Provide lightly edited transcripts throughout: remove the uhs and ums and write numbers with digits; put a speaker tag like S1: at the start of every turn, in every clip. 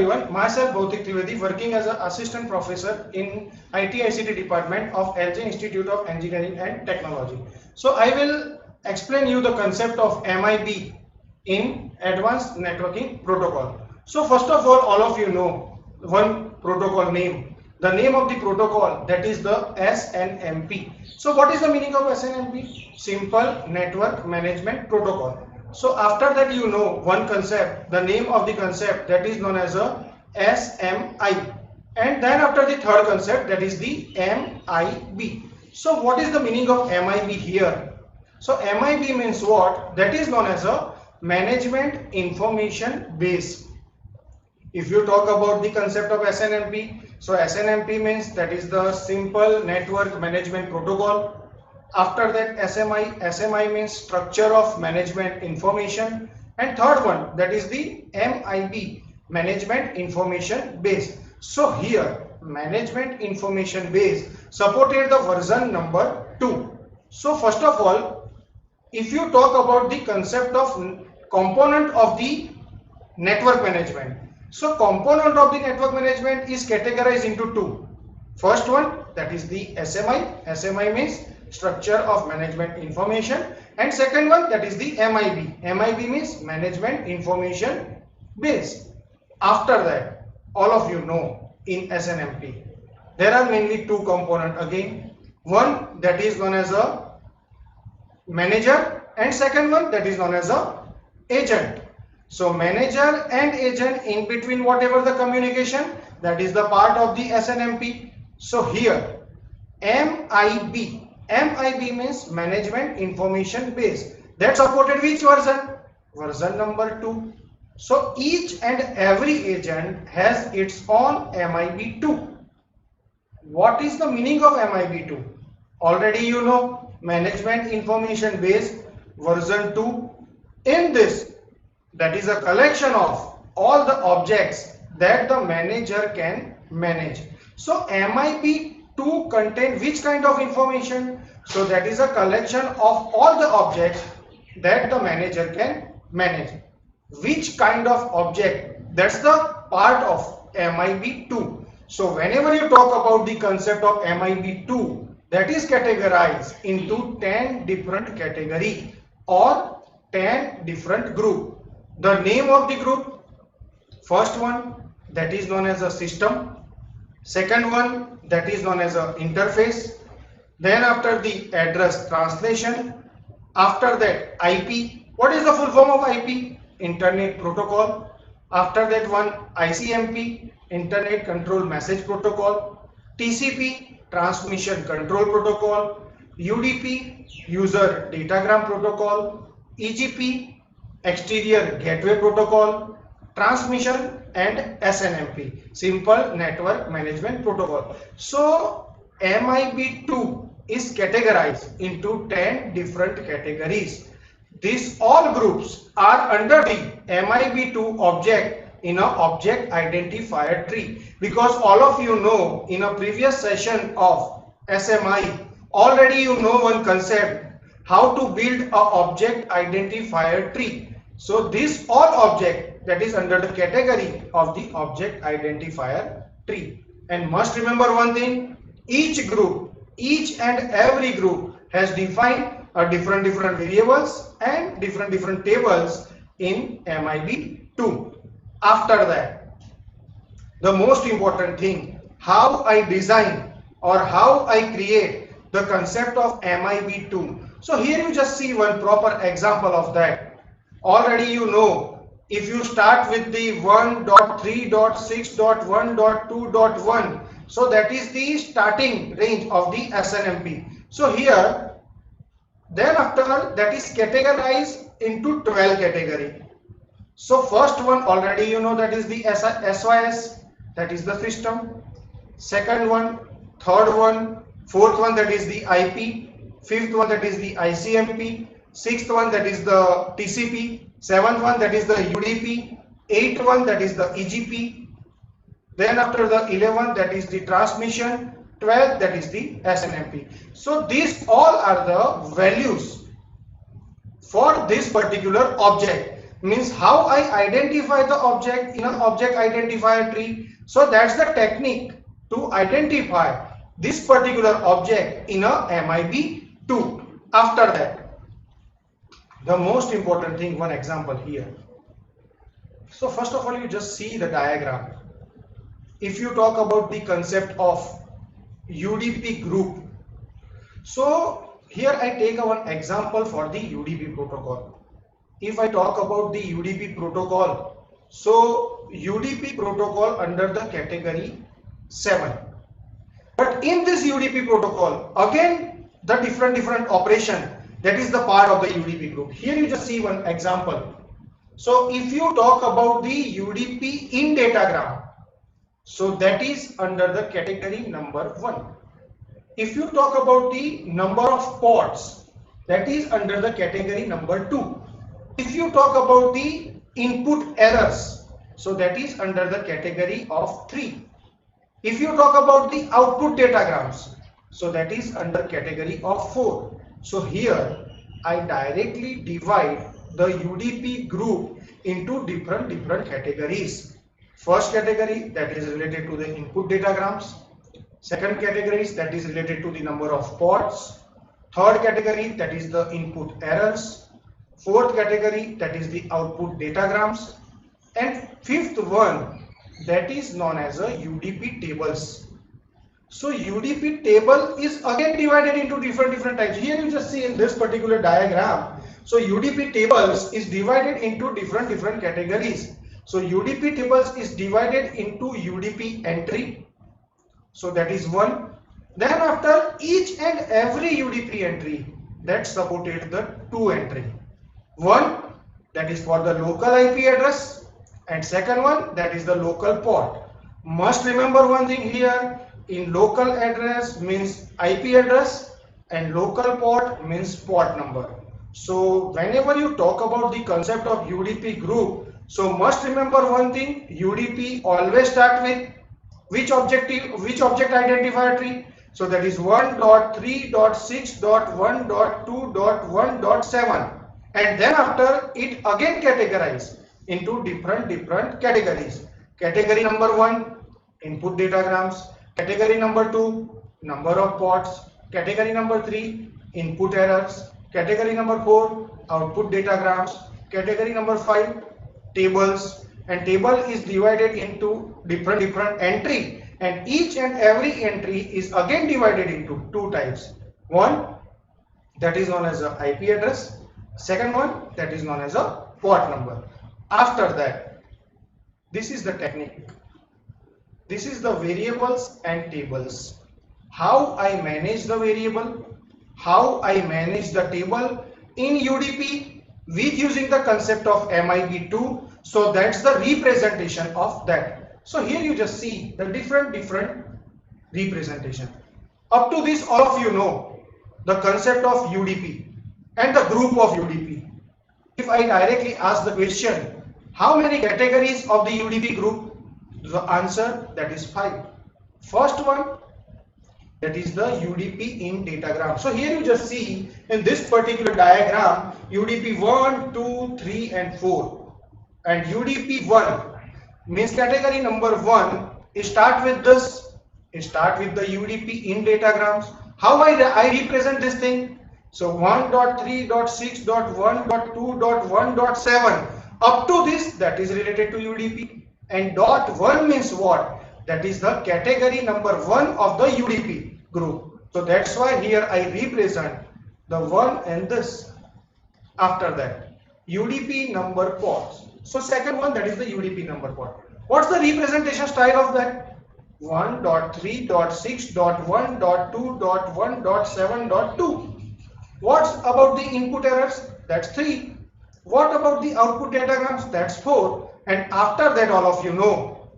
S1: everyone, myself Bhautik Trivedi working as an assistant professor in IT ICT department of LJ Institute of Engineering and Technology. So I will explain you the concept of MIB in advanced networking protocol. So first of all of you know one protocol name. The name of the protocol, that is the SNMP. So what is the meaning of SNMP? Simple Network Management Protocol. So after that you know one concept, the name of the concept, that is known as a SMI. And then after the third concept, that is the MIB. So what is the meaning of MIB here? So MIB means what? That is known as a Management Information Base. If you talk about the concept of SNMP, so SNMP means that is the Simple Network Management Protocol. After that SMI means Structure of Management Information, and third one, that is the MIB, Management Information Base. So here Management Information Base supported the version number 2. So first of all, if you talk about the concept of component of the network management, so component of the network management is categorized into two. First one, that is the SMI. SMI means Structure of Management Information, and second one, that is the MIB. MIB means Management Information Base. After that, all of you know in SNMP there are mainly two components again. One that is known as a manager, and second one that is known as a agent. So manager and agent, in between whatever the communication, that is the part of the SNMP. So here MIB. MIB means Management Information Base. That supported which version? Version number 2. So each and every agent has its own MIB2. What is the meaning of MIB2? Already you know, Management Information Base version 2. In this, that is a collection of all the objects that the manager can manage. So MIB2 contain which kind of information? So that is a collection of all the objects that the manager can manage. Which kind of object? That's the part of MIB2. So whenever you talk about the concept of MIB2, that is categorized into 10 different category or 10 different group. The name of the group, first one, that is known as a system. Second one, that is known as a interface. Then after the address translation. After that IP. What is the full form of IP? Internet Protocol. After that one, ICMP, Internet Control Message Protocol. TCP, Transmission Control Protocol. UDP, User Datagram Protocol. EGP, Exterior Gateway Protocol. Transmission, and SNMP, Simple Network Management Protocol. So MIB2 is categorized into 10 different categories. These all groups are under the MIB2 object in a object identifier tree, because all of you know in a previous session of SMI already you know one concept, how to build a object identifier tree. So this all object that is under the category of the object identifier tree. And must remember one thing, each group, each and every group has defined a different variables and different tables in MIB2. After that, the most important thing, how I design or how I create the concept of MIB2. So here you just see one proper example of that. Already you know, if you start with the 1.3.6.1.2.1, so that is the starting range of the SNMP. So here, then after that is categorized into 12 category. So first one already you know, that is the SYS, that is the system. Second one, third one, fourth one, that is the IP. Fifth one, that is the ICMP. Sixth one, that is the TCP. Seventh one, that is the UDP. Eighth one, that is the EGP. Then after the 11th, that is the transmission. 12th, that is the SNMP. So these all are the values for this particular object. means how I identify the object in an object identifier tree. So that's the technique to identify this particular object in a MIB2. After that, the most important thing, one example here. So first of all, you just see the diagram. If you talk about the concept of UDP group, so here I take one example for the UDP protocol. If I talk about the UDP protocol, so UDP protocol under the category 7. But in this UDP protocol, again the different operation, that is the part of the UDP group. Here you just see one example. So if you talk about the UDP in datagram, so that is under the category number 1. If you talk about the number of ports, that is under the category number 2. If you talk about the input errors, so that is under the category of 3. If you talk about the output datagrams, so that is under category of 4. So here I directly divide the UDP group into different categories. First category, that is related to the input datagrams. Second category, that is related to the number of ports. Third category, that is the input errors. Fourth category, that is the output datagrams. And fifth one, that is known as a UDP tables. So UDP table is again divided into different types. Here you just see in this particular diagram. So UDP tables is divided into different categories. So UDP tables is divided into UDP entry. So that is one. Then after each and every UDP entry, that supported the 2 entry. One, that is for the local IP address, and second one, that is the local port. Must remember one thing here, in local address means IP address and local port means port number. So whenever you talk about the concept of UDP group, so must remember one thing, UDP always start with which object identifier tree. So that is 1.3.6.1.2.1.7, and then after it again categorized into different categories. Category number 1, input datagrams. Category number 2, number of ports. Category number 3, input errors. Category number 4, output datagrams. Category number 5, tables. And table is divided into different entry, and each and every entry is again divided into 2 types. One, that is known as a IP address. Second one, that is known as a port number. After that, this is the technique. This is the variables and tables. How I manage the variable, how I manage the table in UDP with using the concept of MIB2. So that's the representation of that. So here you just see the different representation. Up to this, all of you know the concept of UDP and the group of UDP. If I directly ask the question, how many categories of the UDP group? The answer, that is 5. First one, that is the UDP in datagram. So here you just see in this particular diagram UDP 1, 2, 3 and 4. And UDP 1 means category number 1 start with this, start with the UDP in datagrams. How I represent this thing? So 1.3.6.1.2.1.7 up to this, that is related to UDP, and dot 1 means what? That is the category number 1 of the UDP group. So that's why here I represent the 1 and this. After that, UDP number ports. So second one, that is the UDP number port. What's the representation style of that? 1.3.6.1.2.1.7.2. What's about the input errors? That's 3. What about the output datagrams? That's 4. And after that, all of you know,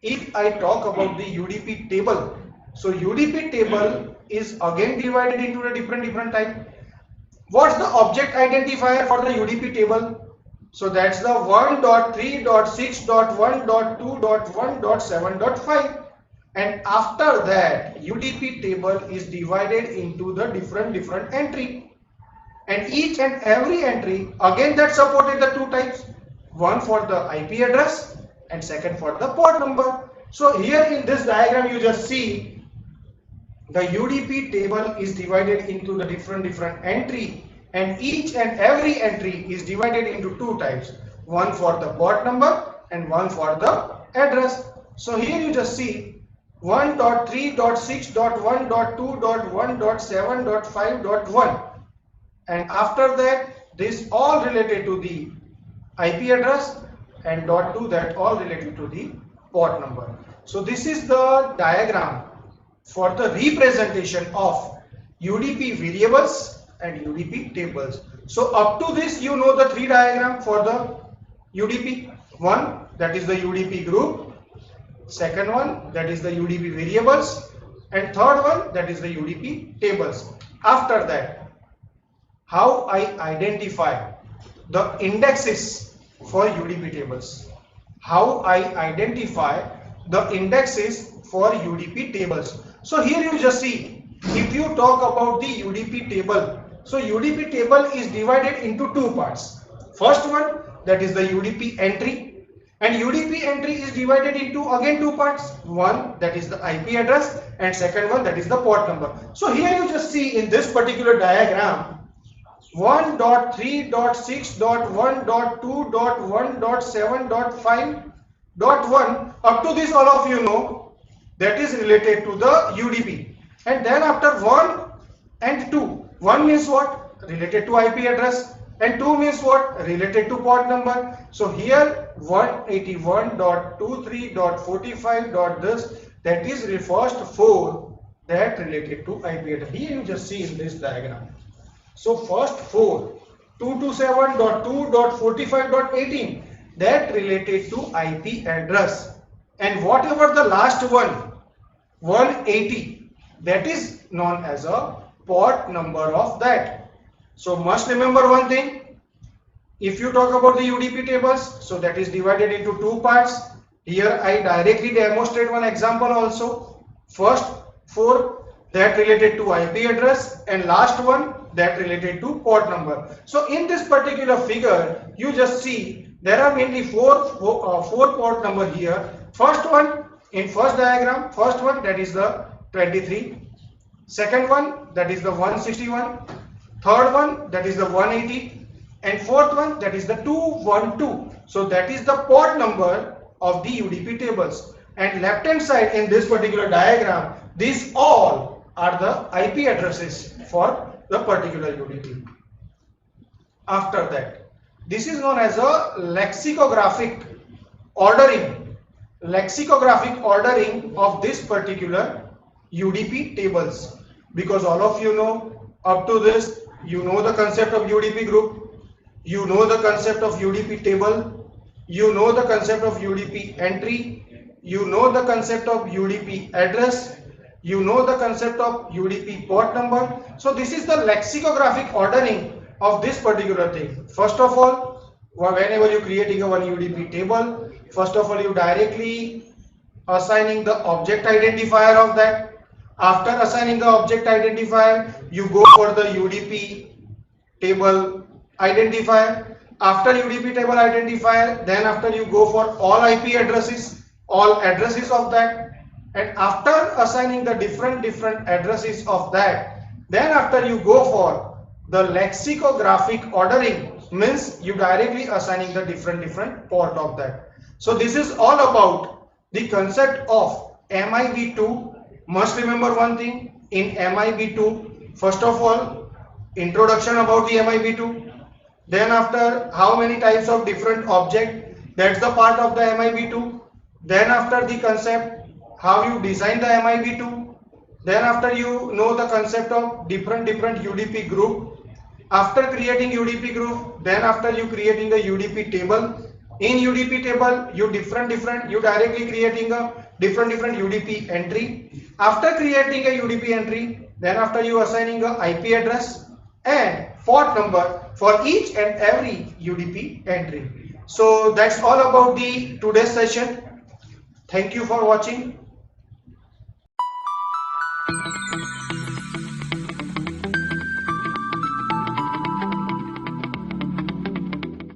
S1: if I talk about the UDP table, so UDP table is again divided into a different type. What's the object identifier for the UDP table? So that's the 1.3.6.1.2.1.7.5. And after that, UDP table is divided into the different entry. And each and every entry, again that supported the 2 types. one for the IP address and second for the port number. So here in this diagram you just see the UDP table is divided into the different entry, and each and every entry is divided into two types, one for the port number and one for the address. So here you just see 1.3.6.1.2.1.7.5.1, and after that this all related to the IP address, and .2 that all related to the port number. So this is the diagram for the representation of UDP variables and UDP tables. So up to this you know the three diagram for the UDP. One, that is the UDP group, second one, that is the UDP variables, and third one, that is the UDP tables. After that, how I identify the indexes for UDP tables, how I identify the indexes for UDP tables. So here you just see, if you talk about the UDP table, so UDP table is divided into two parts. First one, that is the UDP entry, and UDP entry is divided into again two parts. One, that is the IP address, and second one, that is the port number. So here you just see in this particular diagram 1.3.6.1.2.1.7.5.1, up to this all of you know that is related to the UDP. And then after 1 and 2, 1 means what? Related to IP address, and 2 means what? Related to port number. So here 181.23.45. This, that is refers to 4 that related to IP address. Here you just see in this diagram. So first 4, 227.2.45.18, that related to IP address, and whatever the last one, 180, that is known as a port number of that. So must remember one thing, if you talk about the UDP tables, so that is divided into two parts. Here I directly demonstrate one example also. First 4 that related to IP address, and last one that related to port number. So in this particular figure you just see there are mainly four port number here. First one in first diagram, first one that is the 23, second one that is the 161, third one that is the 180, and fourth one that is the 212. So that is the port number of the UDP tables, and left hand side in this particular diagram these all are the IP addresses for the particular UDP. After that, this is known as a lexicographic ordering of this particular UDP tables, because all of you know up to this you know the concept of UDP group, you know the concept of UDP table, you know the concept of UDP entry, you know the concept of UDP address, you know the concept of UDP port number. So this is the lexicographic ordering of this particular thing. First of all, whenever you creating a one UDP table, first of all you directly assigning the object identifier of that. After assigning the object identifier, you go for the UDP table identifier. After UDP table identifier, then after you go for all IP addresses, all addresses of that. And after assigning the different addresses of that, then after you go for the lexicographic ordering, means you directly assigning the different port of that. So this is all about the concept of MIB2. Must remember one thing in MIB2, first of all introduction about the MIB2, then after how many types of different object, that's the part of the MIB2, then after the concept how you design the MIB2, then after you know the concept of different UDP group. After creating UDP group, then after you creating the UDP table. In UDP table you you directly creating a different UDP entry. After creating a UDP entry, then after you assigning a IP address and port number for each and every UDP entry. So that's all about the today's session. Thank you for watching.